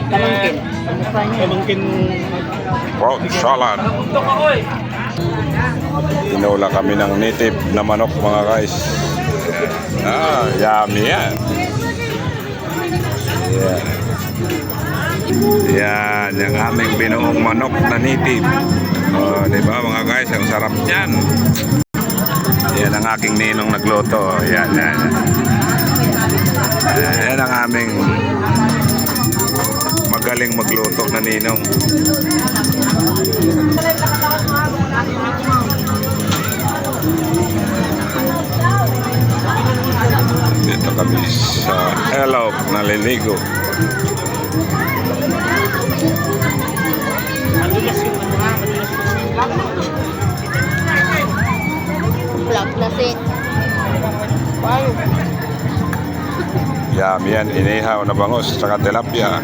Pamangkin. Pamangkin. Fruit salad. Tinula kami ng native na manok mga guys. Yummy yan. Yeah. Yan, yung aming binuong manok na native. Oh, di ba mga guys, ang sarap niyan. Yan ang aking ninong nagluto. Yan. Yan ang aming magaling magluto na ninong. Dito kami sa Hello, naliligo. Black na sit. Yummy yan, inihaw na bangus, saka tilapia.